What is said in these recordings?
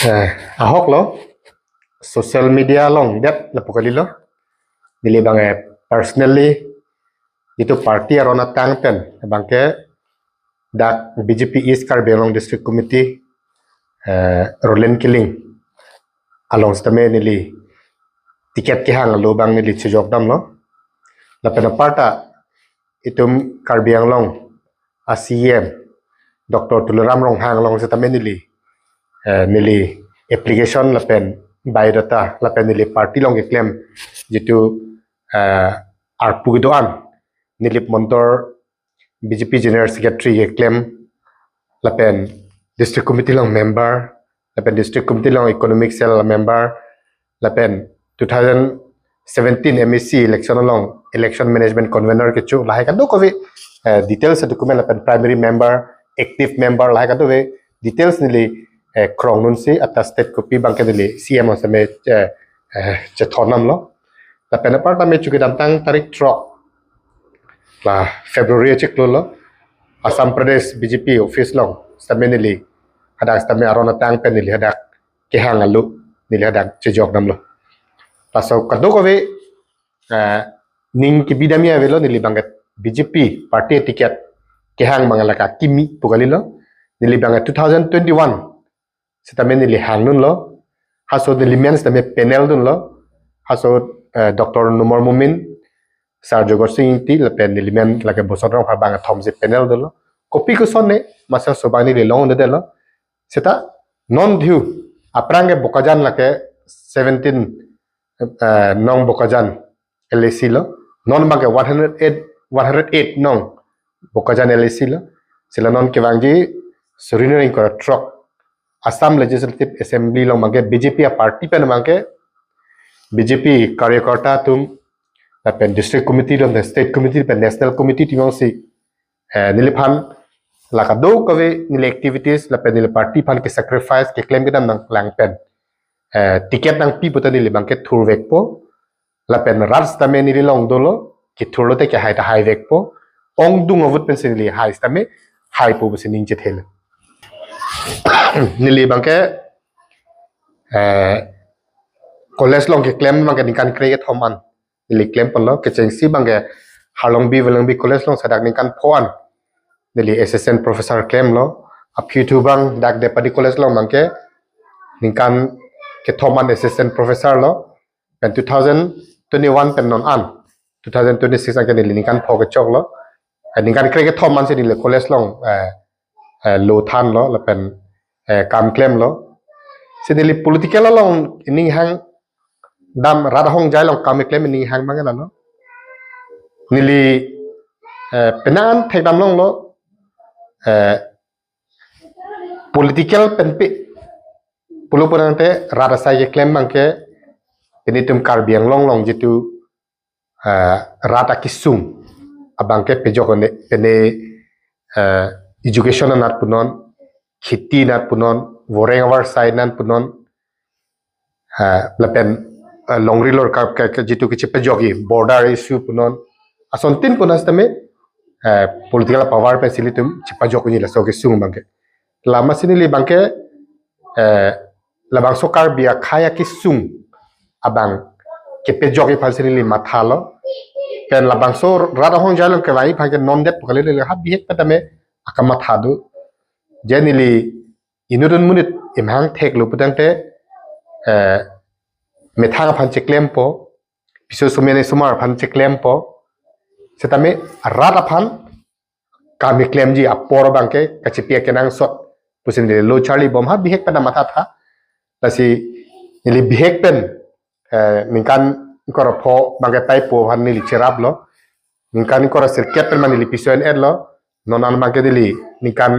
Ahok lo social media long det la pokali lo dili bange personally itu party arona tangten bangke dak BJP East Karbi Anglong District Committee Rolen Killing along stame nili tiket ki hang lo bang nili chujok dam lo la pena parta itum Karbi Anglong ACM Dr. Tularam Rong hang long stame nili application lapen biodata lapen nili party long claim jitu arpu doan nilip montor BJP General Secretary claim lapen district committee long member lapen district committee long economic cell member lapen 2017 MEC election long election management convener ke chu lahai kadu ko details document lapen primary member active member lahai kadu details nili krong nun si atas state copy bangke dili CM same thonam lo la pena parta me chuki dantang tarik trok la February chik lo Assam Pradesh BJP office long same nili hadak same arona tang pen nili hadak ke hangalu nili hadak chejok nam lo paso kado ko ning ki bidamia velo nili banget BJP party ticket ke hang mangalaka kimi pugali lo nili banget 2021 setamen nili hangnun lo haso nili men setamen panel dun lo haso Dr. Numar Mumin Sar Jogor Singh ti lepen nili men lage bosodrong habang thomse panel dun lo kopi ko sonne masa sobani le long de lo seta non dhiu aprange bokajan lake 17 nong bokajan LAC lo non bange 108 nong bokajan LAC lo sila non kewangji suriner ko truck Assam Legislative Assembly long mangke BJP party pen mangke BJP कार्यकर्ता तुम pen district committee long state committee pen national committee timong si niliphan lakado kawe nile activities la pen nile party phan ke sacrifice ke claim kedam nang lang pen ticket nang pi puta nile bangke thur vek po la pen rats tame nile long dolo ki thurlo te ke hai ta hai vek po ong dung avut pen sinili hai tame hai po bese ning che thel nili bangke college long ke claim bangke nikan create thoman nili claim polo ke chengsi bangke halong bi college long sadak nikan phoan nili assistant professor claim lo aphi thu bang dak de padi college long bangke nikan ke thoman assistant professor lo pen 2021 pen non an 2026 angke nili nikan pho ke chok lo nikan create thoman se nili college long lo than lo la pen kam claim lo sinili political long ning hang dam radhong jai long kam claim ning hang mangana no nili penan thedam long lo political penpi pulupunante radasai ye claim mangke penitum karbiang long jitu rata kisum abangke pejokone pene education nat punon khiti nat punon woreng our side nan punon lapen longri lor ka jitu kichi pejogi border issue punon ason tin punas tame political power pe silitum chipajok ni la so ke sung bangke lama sinili bangke labang sokar bia khaya ki sung abang ke pejogi falsinili mathalo pen labang so rada hong jalong ke vai phage non det pokale le ha bihek patame akama thadu jenili inurun munit imhang thek lu putangte methang phan cheklem po piso sumene sumar phan cheklem po setame rata phan kami claim ji apor bangke kachipia kenang sot pusin de lo charlie bom ha bihek pada matha tha tasi nili bihek pen ningkan kora pho bangke tai po han nili cherap lo ningkan kora sirket pen manili piso en ed lo nonan bangke dili ningkan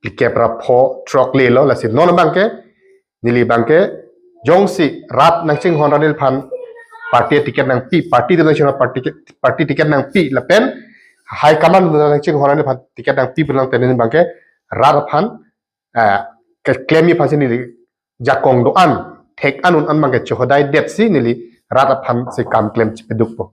likepra pho truck le lo la si non bangke nili bangke jongsi rat nang ching honranil phan party ticket nang pi party de national party ticket nang pi la pen high command nang ching honranil phan ticket nang pi pulang ten bangke rat phan ke claim mi phasin nili jakong do an thek anun an bangke chohodai det si nili rat phan se kam claim chipeduk po